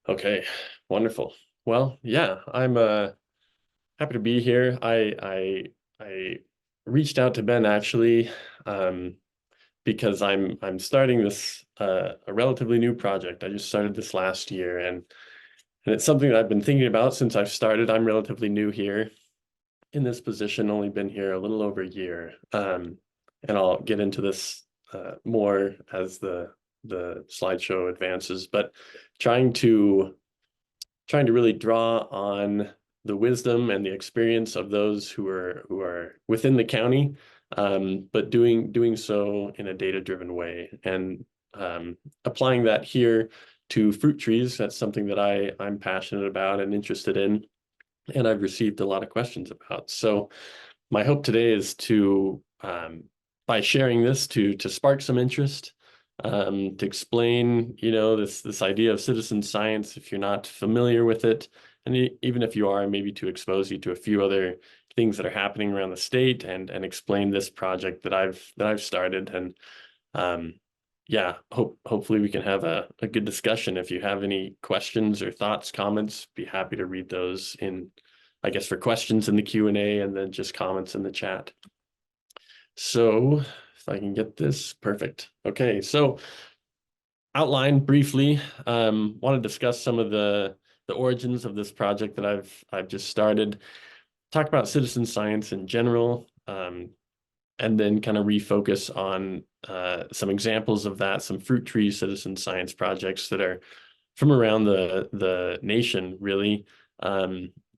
Okay, wonderful. Well, yeah, I'm happy to be here. I reached out to Ben actually um because I'm starting this a relatively new project. I just started this last year and it's something that I've been thinking about since I've started. I'm relatively new here in this position, only been here a little over a year. And I'll get into this more as the slideshow advances, but trying to trying to really draw on the wisdom and the experience of those who are within the county, but doing so in a data-driven way and applying that here to fruit trees. That's something that I'm passionate about and interested in, and I've received a lot of questions about. So my hope today is to by sharing this to spark some interest, to explain, this idea of citizen science if you're not familiar with it, and even if you are, maybe to expose you to a few other things that are happening around the state and explain this project that I've started. And yeah, hopefully we can have a good discussion. If you have any questions or thoughts, comments, be happy to read those in, I guess, for questions in the Q&A and then just comments in the chat. So if I can get this, perfect. Okay, so outline briefly, want to discuss some of the origins of this project that I've just started, talk about citizen science in general, and then kind of refocus on some examples of that, some fruit tree citizen science projects that are from around the nation, really,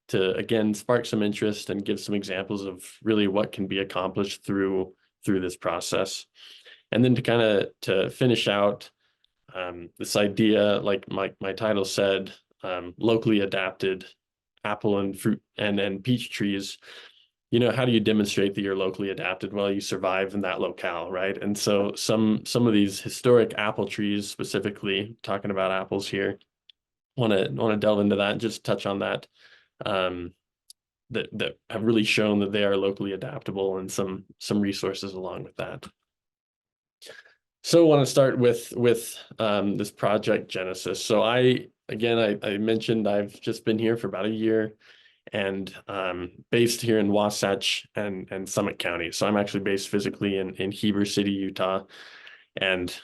to again spark some interest and give some examples of really what can be accomplished through this process. And then to kind of to finish out this idea, like my title said, locally adapted apple and fruit and peach trees. How do you demonstrate that you're locally adapted? Well, you survive in that locale, right? And so some of these historic apple trees, specifically talking about apples here, want to delve into that and just touch on that, um, that have really shown that they are locally adaptable, and some resources along with that. So I want to start with this project Genesis. So I mentioned I've just been here for about a year and based here in Wasatch and Summit County. So I'm actually based physically in Heber City, Utah, and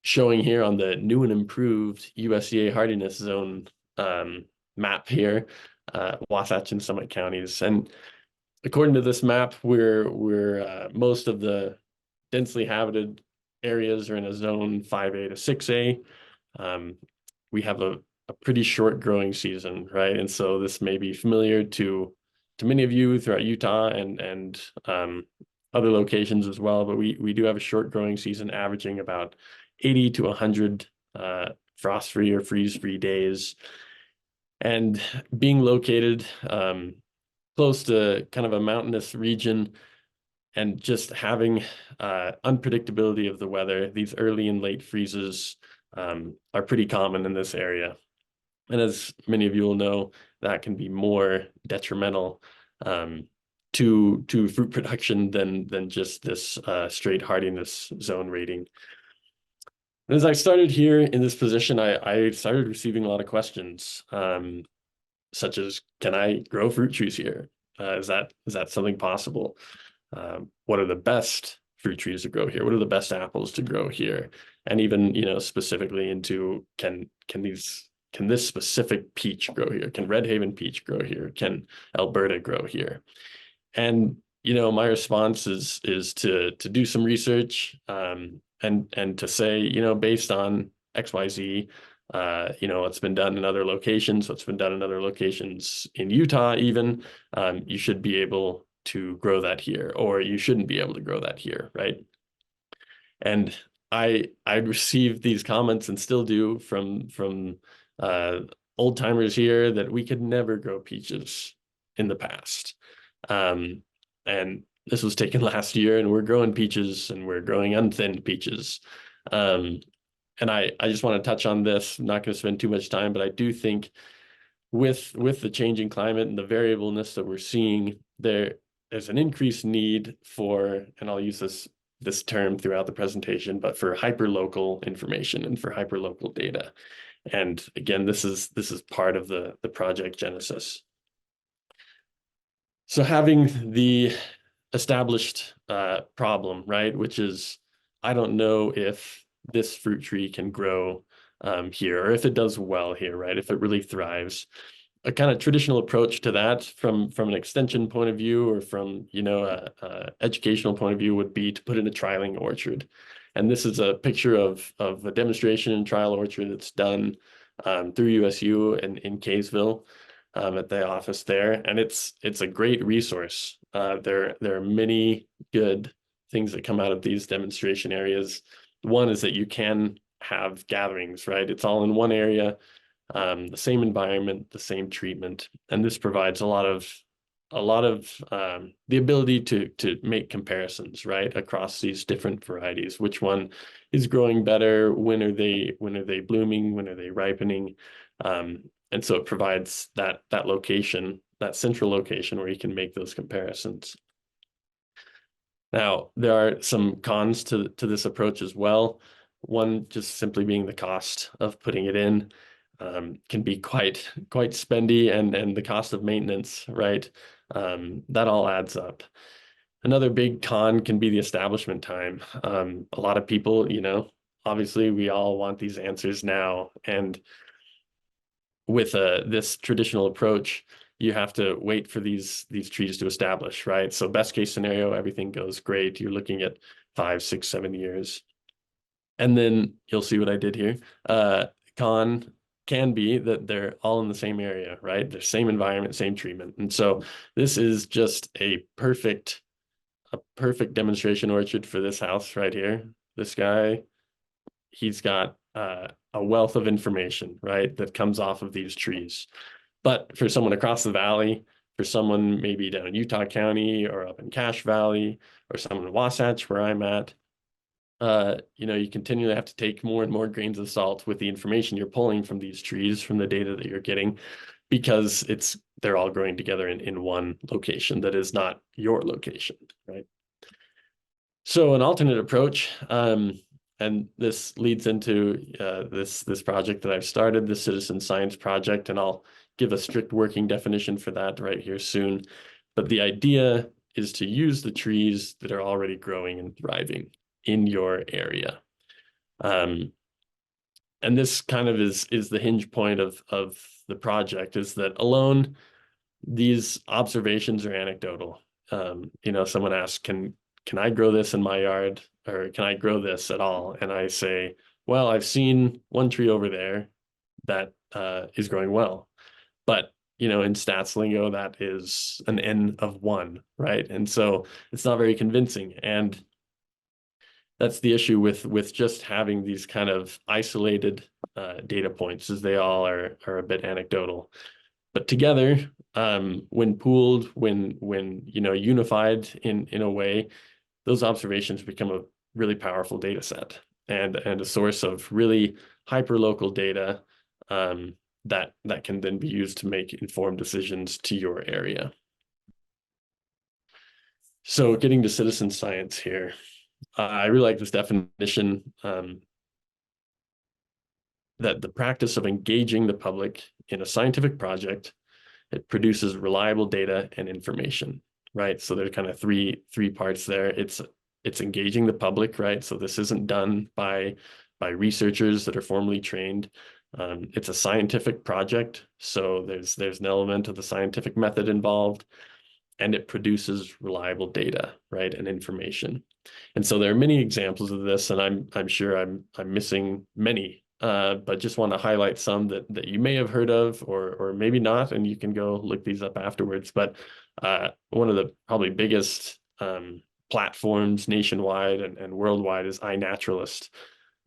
showing here on the new and improved USDA hardiness zone map here, Wasatch and Summit counties. And according to this map, we're most of the densely habited areas are in a zone 5A to 6A. We have a pretty short growing season, right? And so this may be familiar to many of you throughout Utah and other locations as well. But we do have a short growing season, averaging about 80 to 100 frost-free or freeze-free days, and being located close to kind of a mountainous region and just having unpredictability of the weather. These early and late freezes are pretty common in this area. And as many of you will know, that can be more detrimental to fruit production than just this straight hardiness zone rating. And as I started here in this position, I started receiving a lot of questions, such as, can I grow fruit trees here? Is that something possible? What are the best fruit trees to grow here? What are the best apples to grow here? And even, specifically into can this specific peach grow here? Can Red Haven peach grow here? Can Alberta grow here? And my response is to do some research, and to say, based on XYZ, what's been done in other locations, what's been done in other locations in Utah, even, you should be able to grow that here, or you shouldn't be able to grow that here, right? And I received these comments and still do from old timers here that we could never grow peaches in the past. And this was taken last year, and we're growing peaches, and we're growing unthinned peaches. And I just want to touch on this. I'm not going to spend too much time, but I do think with the changing climate and the variableness that we're seeing, there's an increased need for, and I'll use this term throughout the presentation, but for hyperlocal information and for hyperlocal data. And again, this is part of the project genesis. So having the established problem, right, which is, I don't know if this fruit tree can grow here, or if it does well here, right, if it really thrives. A kind of traditional approach to that from an extension point of view, or from, you know, a educational point of view, would be to put in a trialing orchard. And this is a picture of a demonstration and trial orchard that's done through USU in Kaysville, at the office there. And it's a great resource. There are many good things that come out of these demonstration areas. One is that you can have gatherings, right? It's all in one area, the same environment, the same treatment, and this provides a lot of the ability to make comparisons, right, across these different varieties. Which one is growing better? When are they blooming? When are they ripening? And so it provides that location, that central location, where you can make those comparisons. Now, there are some cons to this approach as well. One, just simply being the cost of putting it in. Can be quite spendy, and the cost of maintenance, right? That all adds up. Another big con can be the establishment time. A lot of people, you know, obviously we all want these answers now, and with this traditional approach, you have to wait for these trees to establish, right? So best case scenario, everything goes great. You're looking at 5, 6, 7 years. And then you'll see what I did here. Con can be that they're all in the same area, right? The same environment, same treatment. And so this is just a perfect demonstration orchard for this house right here. This guy, he's got a wealth of information, right, that comes off of these trees. But for someone across the valley, for someone maybe down in Utah County or up in Cache Valley, or someone in Wasatch where I'm at, you know, you continually have to take more and more grains of salt with the information you're pulling from these trees, from the data that you're getting, because they're all growing together in one location that is not your location, right? So an alternate approach, and this leads into this project that I've started, the Citizen Science Project, and I'll give a strict working definition for that right here soon. But the idea is to use the trees that are already growing and thriving in your area. And this kind of is the hinge point of the project, is that alone, these observations are anecdotal. You know, someone asks, can I grow this in my yard, or can I grow this at all? And I say, well, I've seen one tree over there that is growing well. But, you know, in stats lingo, that is an N of 1, right? And so it's not very convincing. And that's the issue with just having these kind of isolated data points, is they all are a bit anecdotal. But together, when pooled, when you know, unified in a way, those observations become a really powerful data set, and a source of really hyperlocal data that can then be used to make informed decisions to your area. So getting to citizen science here, I really like this definition, that the practice of engaging the public in a scientific project, it produces reliable data and information, right? So there's kind of three parts there. It's engaging the public, right? So this isn't done by researchers that are formally trained. It's a scientific project, so there's an element of the scientific method involved, and it produces reliable data, right, and information. And so there are many examples of this, and I'm sure I'm missing many, but just want to highlight some that you may have heard of, or maybe not, and you can go look these up afterwards. But one of the probably biggest platforms nationwide and worldwide is iNaturalist.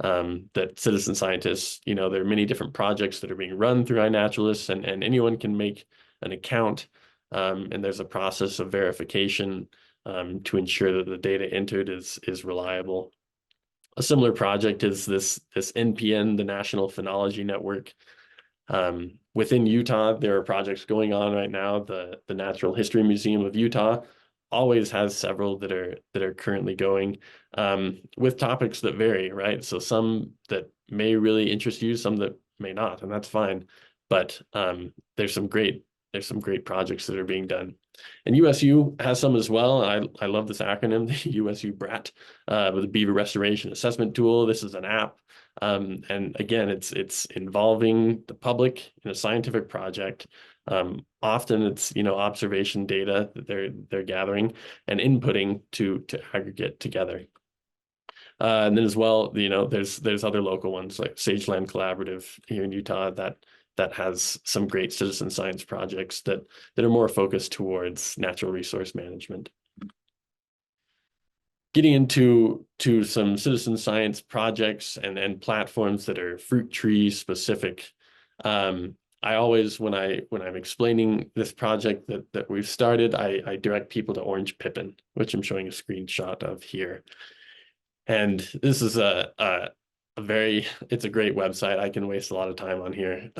That citizen scientists, you know, there are many different projects that are being run through iNaturalist, and anyone can make an account, and there's a process of verification to ensure that the data entered is reliable. A similar project is this NPN, the National Phenology Network. Within Utah, there are projects going on right now. The Natural History Museum of Utah always has several that are currently going, with topics that vary, right? So some that may really interest you, some that may not, and that's fine. But there's some great projects that are being done. And USU has some as well. I love this acronym, the USU BRAT, with the Beaver Restoration Assessment Tool. This is an app. And again, it's involving the public in a scientific project. Often it's, observation data that they're gathering and inputting to aggregate together. And then as well, there's other local ones like Sageland Collaborative here in Utah that has some great citizen science projects that are more focused towards natural resource management. Getting into some citizen science projects and platforms that are fruit tree specific. I always, when I'm explaining this project that we've started, I direct people to Orange Pippin, which I'm showing a screenshot of here. And this is it's a great website. I can waste a lot of time on here.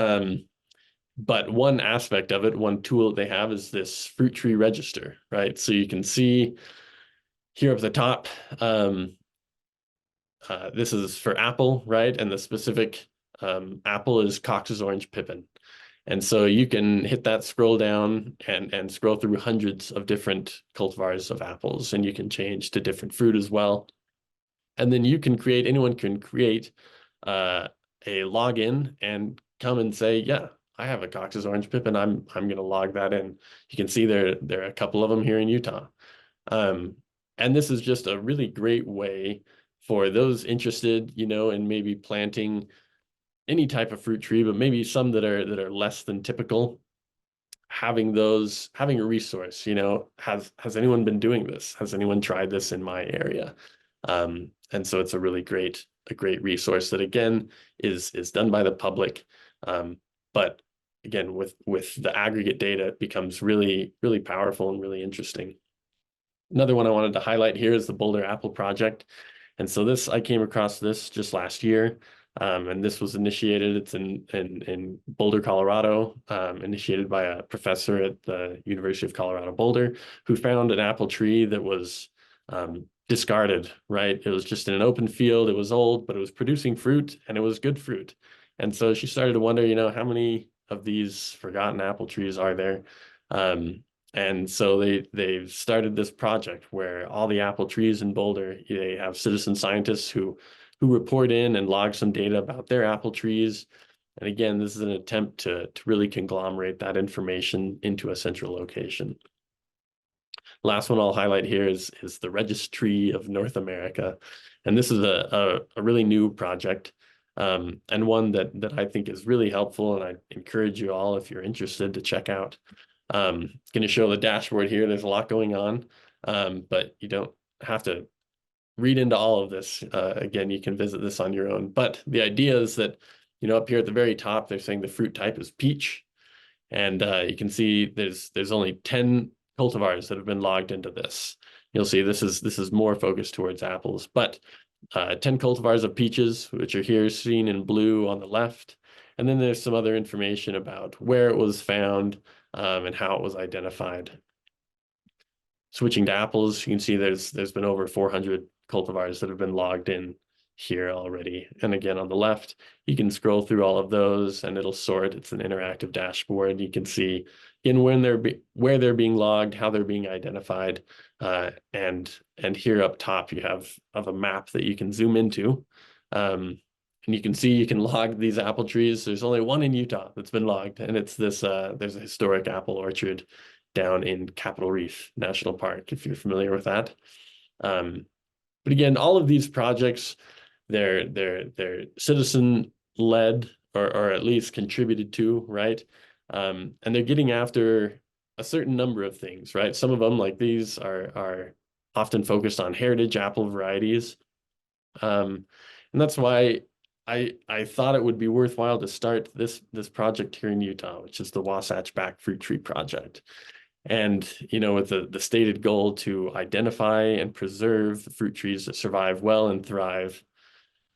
But one aspect of it, one tool they have is this fruit tree register, right? So you can see here up the top, this is for apple, right? And the specific apple is Cox's Orange Pippin. And so you can hit that scroll down and scroll through hundreds of different cultivars of apples, and you can change to different fruit as well. And then anyone can create a login and come and say, yeah, I have a Cox's Orange Pippin. I'm going to log that in. You can see there are a couple of them here in Utah. And this is just a really great way for those interested, in maybe planting any type of fruit tree, but maybe some that are less than typical. Having a resource, has anyone been doing this? Has anyone tried this in my area? And so it's a really great resource that again is done by the public. But again, with the aggregate data, it becomes really, really powerful and really interesting. Another one I wanted to highlight here is the Boulder Apple Project. And so I came across this just last year. And this was initiated, it's in Boulder, Colorado, initiated by a professor at the University of Colorado Boulder, who found an apple tree that was discarded, right? It was just in an open field. It was old, but it was producing fruit, and it was good fruit. And so she started to wonder, how many of these forgotten apple trees are there? And so they've started this project where all the apple trees in Boulder, they have citizen scientists who report in and log some data about their apple trees. And again, this is an attempt to really conglomerate that information into a central location. Last one I'll highlight here is the Registry of North America. And this is a really new project, and one that I think is really helpful, and I encourage you all, if you're interested, to check out. Going to show the dashboard here. There's a lot going on, but you don't have to read into all of this. Again, you can visit this on your own. But the idea is that, up here at the very top, they're saying the fruit type is peach. And you can see there's only 10 cultivars that have been logged into this. You'll see this is more focused towards apples, but 10 cultivars of peaches, which are here seen in blue on the left. And then there's some other information about where it was found, and how it was identified. Switching to apples, you can see there's been over 400 cultivars that have been logged in here already. And again, on the left, you can scroll through all of those and it'll sort. It's an interactive dashboard. You can see where they're being logged, how they're being identified. And here up top, you have a map that you can zoom into. And you can see you can log these apple trees. There's only one in Utah that's been logged, and it's this, there's a historic apple orchard down in Capitol Reef National Park, if you're familiar with that. But again, all of these projects, they're citizen-led or at least contributed to, right? And they're getting after a certain number of things, right? Some of them, like these, are often focused on heritage apple varieties. And that's why I thought it would be worthwhile to start this project here in Utah, which is the Wasatch Back Fruit Tree Project. And, with the stated goal to identify and preserve the fruit trees that survive well and thrive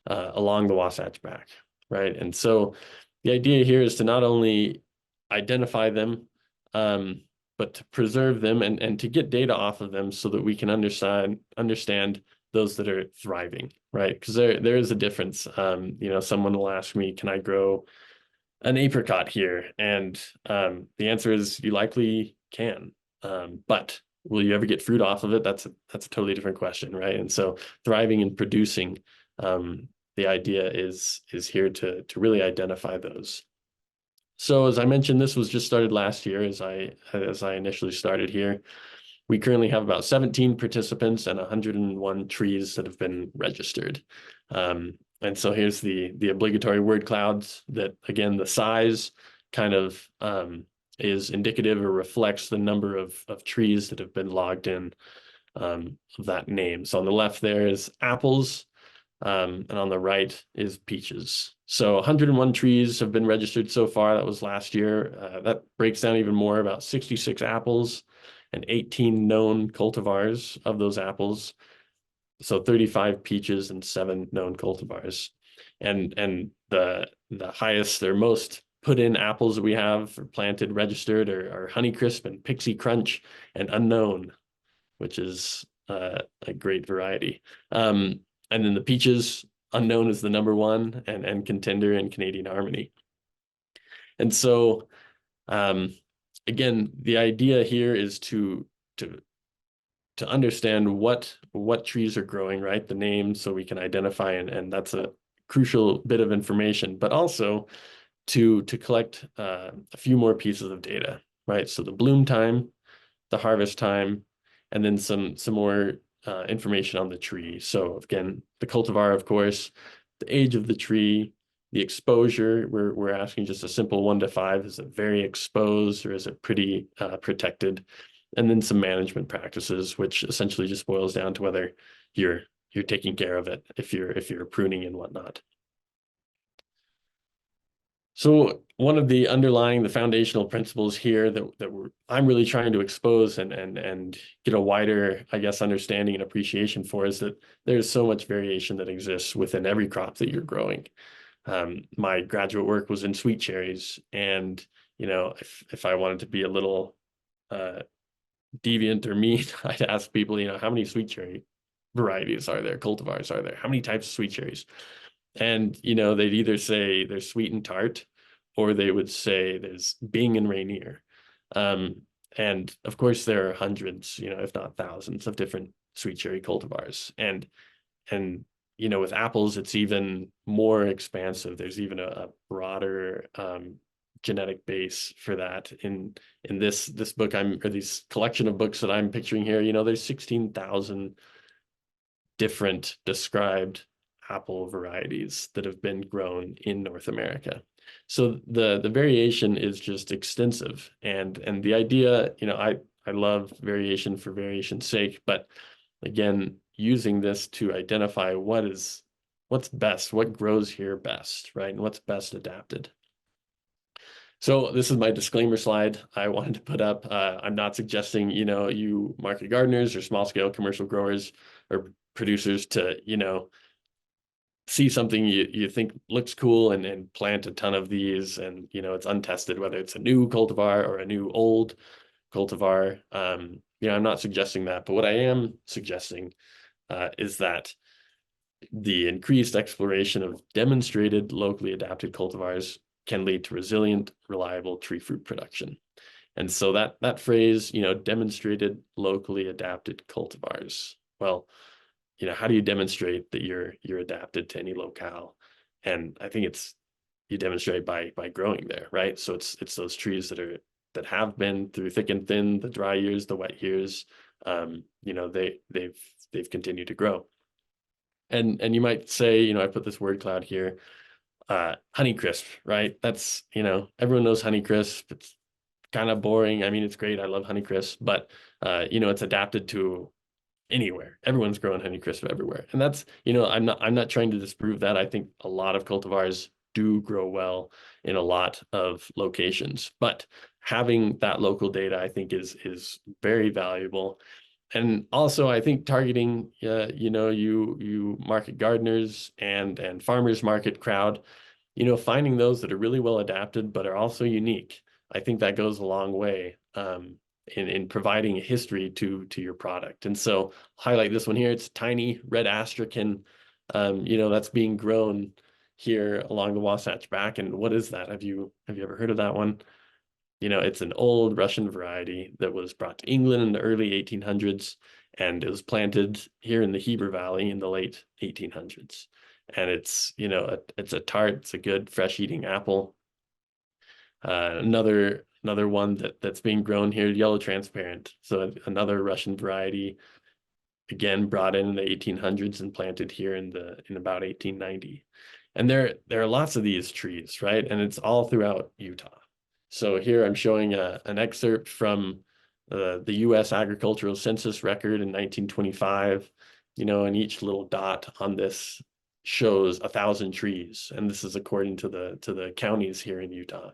along the Wasatch Back, right? And so the idea here is to not only identify them, but to preserve them and to get data off of them so that we can understand those that are thriving, right? Because there is a difference. Someone will ask me, can I grow an apricot here? And the answer is you likely can. But will you ever get fruit off of it? That's a totally different question, right? And so thriving and producing, the idea is here to really identify those. So as I mentioned, this was just started last year as I initially started here. We currently have about 17 participants and 101 trees that have been registered. And so here's the obligatory word clouds that, again, the size kind of is indicative or reflects the number of trees that have been logged in of that name. So on the left there is apples, and on the right is peaches. So 101 trees have been registered so far. That was last year. That breaks down even more, about 66 apples and 18 known cultivars of those apples. So 35 peaches and 7 known cultivars. And the highest or most put in apples that we have planted, registered are Honeycrisp and Pixie Crunch and Unknown, which is a great variety. And then the peaches, Unknown is the number one and contender in Canadian Harmony. And so, again, the idea here is to understand what trees are growing, right? The name, so we can identify, and that's a crucial bit of information, but also to collect a few more pieces of data, right? So the bloom time, the harvest time, and then some more information on the tree. So again, the cultivar, of course, the age of the tree, the exposure. We're asking just a simple 1 to 5. Is it very exposed or is it pretty protected? And then some management practices, which essentially just boils down to whether you're taking care of it if you're pruning and whatnot. So one of the foundational principles here that I'm really trying to expose and get a wider, I guess, understanding and appreciation for is that there's so much variation that exists within every crop that you're growing. My graduate work was in sweet cherries, and if I wanted to be a little deviant or mean, I'd ask people, how many sweet cherry varieties are there, cultivars are there? How many types of sweet cherries? And, they'd either say there's sweet and tart, or they would say there's Bing and Rainier. And of course, there are hundreds, if not thousands of different sweet cherry cultivars. And with apples, it's even more expansive. There's even a broader genetic base for that. In this book, or this collection of books that I'm picturing here, there's 16,000 different described apple varieties that have been grown in North America. So the variation is just extensive. And the idea, I love variation for variation's sake, but again, using this to identify what's best, what grows here best, right? And what's best adapted. So this is my disclaimer slide I wanted to put up. I'm not suggesting, you market gardeners or small scale commercial growers or producers to, see something you think looks cool and plant a ton of these, and it's untested, whether it's a new cultivar or a new old cultivar. I'm not suggesting that, but what I am suggesting is that the increased exploration of demonstrated locally adapted cultivars can lead to resilient, reliable tree fruit production. And so that phrase, demonstrated locally adapted cultivars. Well, how do you demonstrate that you're adapted to any locale? And I think you demonstrate by growing there, right? So it's those trees that have been through thick and thin, the dry years, the wet years. They've continued to grow. And you might say, I put this word cloud here, Honeycrisp, right? That's, everyone knows Honeycrisp. It's kind of boring. I mean, it's great. I love Honeycrisp, but it's adapted to anywhere. Everyone's growing Honeycrisp everywhere. And that's, I'm not trying to disprove that. I think a lot of cultivars do grow well in a lot of locations, but having that local data, I think is very valuable. And also, I think targeting, you market gardeners and farmers market crowd, finding those that are really well adapted, but are also unique. I think that goes a long way in providing a history to your product. And so highlight this one here. It's tiny red astrakan, that's being grown here along the Wasatch Back. And what is that? Have you ever heard of that one? You know, it's an old Russian variety that was brought to England in the early 1800s, and it was planted here in the Heber Valley in the late 1800s. And it's, you know, it's a tart, it's a good fresh eating apple. Another one that's being grown here, yellow transparent. So another Russian variety, again brought in the 1800s and planted here in about 1890. And there are lots of these trees, right? And it's all throughout Utah. So here I'm showing an excerpt from the U.S. Agricultural Census record in 1925, you know, and each little dot on this shows 1,000 trees. And this is according to the counties here in Utah.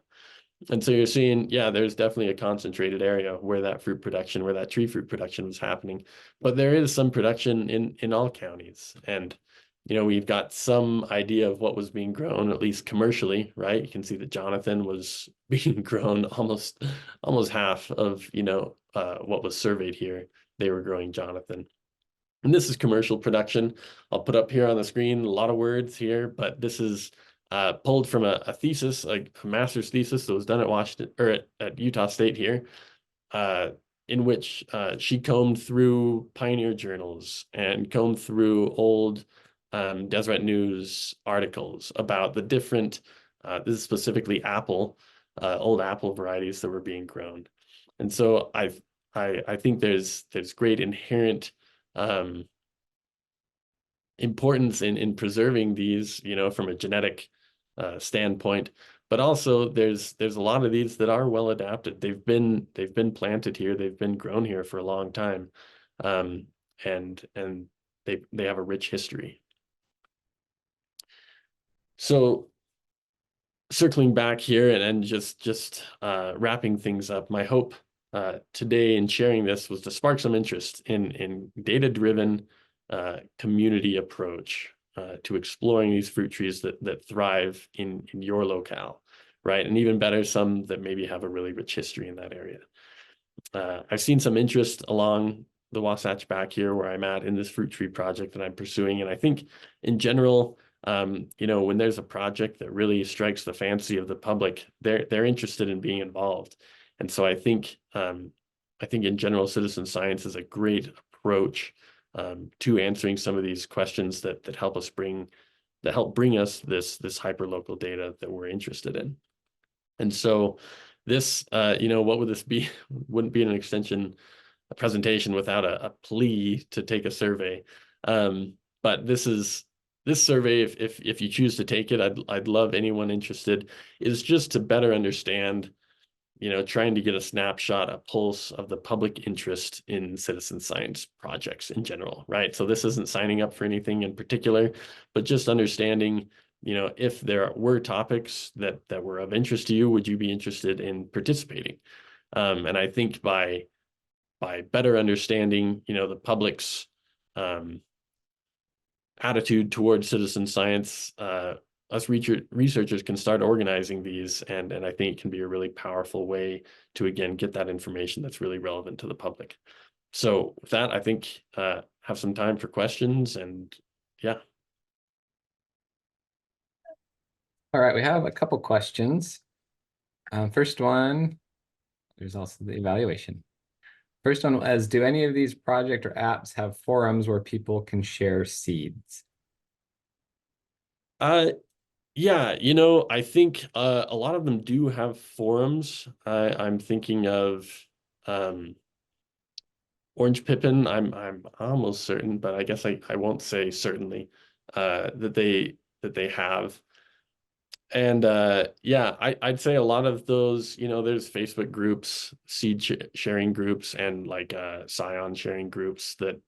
And so you're seeing, yeah, there's definitely a concentrated area where that fruit production, where that tree fruit production was happening. But there is some production in all counties. And, you know, we've got some idea of what was being grown, at least commercially, right? You can see that Jonathan was being grown almost half of, you know, what was surveyed here. They were growing Jonathan. And this is commercial production. I'll put up here on the screen a lot of words here, but this is pulled from a thesis, a master's thesis that was done at Washington or at Utah State here, in which she combed through pioneer journals and combed through old Deseret News articles about the different, this is specifically apple, old apple varieties that were being grown. And so I think there's great inherent importance in preserving these, you know, from a genetic standpoint, but also there's a lot of these that are well adapted. They've been planted here, they've been grown here for a long time, and they have a rich history. So circling back here and just wrapping things up, my hope today in sharing this was to spark some interest in data-driven community approach to exploring these fruit trees that thrive in your locale, right? And even better, some that maybe have a really rich history in that area. I've seen some interest along the Wasatch Back here where I'm at in this fruit tree project that I'm pursuing. And I think in general, you know, when there's a project that really strikes the fancy of the public, they're interested in being involved. And so I think in general, citizen science is a great approach to answering some of these questions that help bring us this hyperlocal data that we're interested in. And so this, you know, what would this be? Wouldn't be an extension, a presentation without a plea to take a survey. But this survey, if you choose to take it, I'd love anyone interested, is just to better understand, you know, trying to get a snapshot, a pulse of the public interest in citizen science projects in general, right? So this isn't signing up for anything in particular, but just understanding, you know, if there were topics that were of interest to you, would you be interested in participating? And I think by better understanding, you know, the public's attitude towards citizen science, us researchers can start organizing these, and I think it can be a really powerful way to, again, get that information that's really relevant to the public. So with that, I think have some time for questions, and yeah. All right, we have a couple questions. First one, there's also the evaluation. First one was, do any of these project or apps have forums where people can share seeds? Yeah, you know, I think a lot of them do have forums. I'm thinking of Orange Pippin. I'm almost certain, but I guess I won't say certainly that they have. And yeah, I'd say a lot of those, you know, there's Facebook groups, seed sharing groups, and like scion sharing groups that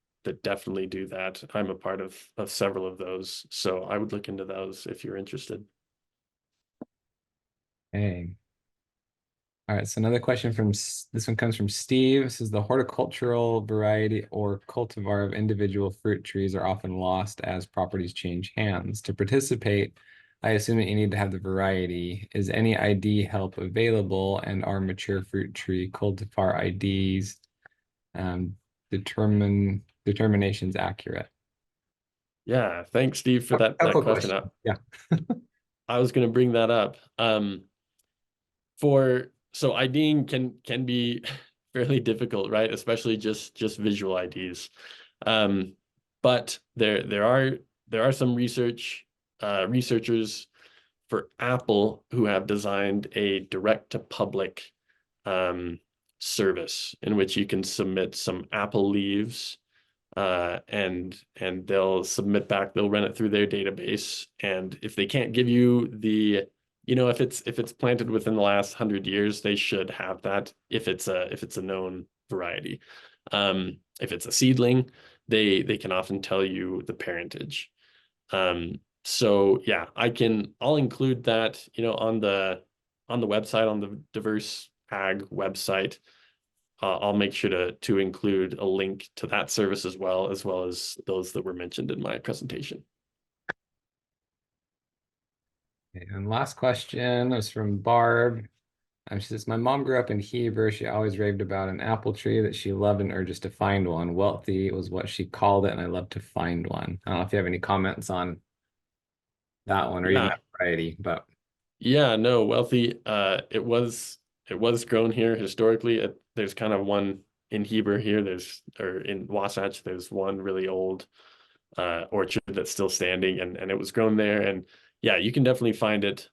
definitely do that. I'm a part of several of those, so I would look into those if you're interested. Okay. All right, so another question from, this one comes from Steve. This is, the horticultural variety or cultivar of individual fruit trees are often lost as properties change hands. To participate, I assume that you need to have the variety. Is any ID help available, and are mature fruit tree cultivar IDs determinations accurate? Yeah, thanks, Steve, for Oh, that couple question. questions. Yeah. I was going to bring that up. So IDing can be fairly difficult, right? Especially just visual IDs. Um, but there are some researchers for Apple who have designed a direct to public um, service in which you can submit some Apple leaves, and they'll submit back, they'll run it through their database. And if they can't give you if it's planted within the last 100 years, they should have that if it's a known variety. If it's a seedling, they can often tell you the parentage. So yeah, I'll include that, on the website, on the Diverse Ag website. I'll make sure to include a link to that service as well as those that were mentioned in my presentation. Okay, and last question is from Barb. She says, my mom grew up in Heber. She always raved about an apple tree that she loved and urged us to find one. Wealthy was what she called it, and I love to find one. I don't know if you have any comments on that one or even Yeah, that variety, but yeah, no, Wealthy. It was grown here historically. There's kind of one in Heber here. Or in Wasatch, there's one really old orchard that's still standing, and it was grown there. And yeah, you can definitely find it.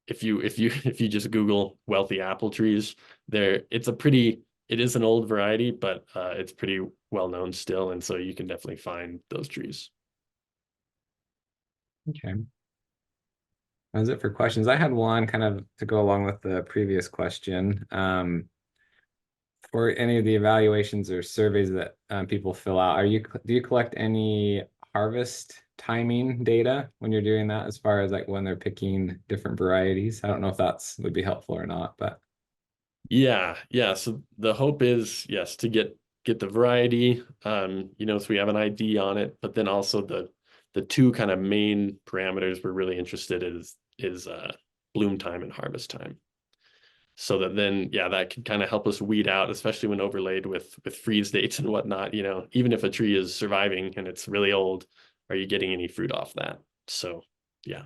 If you just Google wealthy apple trees, it is an old variety, but it's pretty well known still, and so you can definitely find those trees. okay. That's it for questions. I had one kind of to go along with the previous question. For any of the evaluations or surveys that people fill out, do you collect any harvest timing data when you're doing that, as far as like when they're picking different varieties? I don't know if that's would be helpful or not, but Yeah, yeah. So the hope is, yes, to get the variety, so we have an ID on it, but then also the two kind of main parameters we're really interested in is bloom time and harvest time. So that then, yeah, that can kind of help us weed out, especially when overlaid with freeze dates and whatnot. Even if a tree is surviving and it's really old, are you getting any fruit off that? So yeah.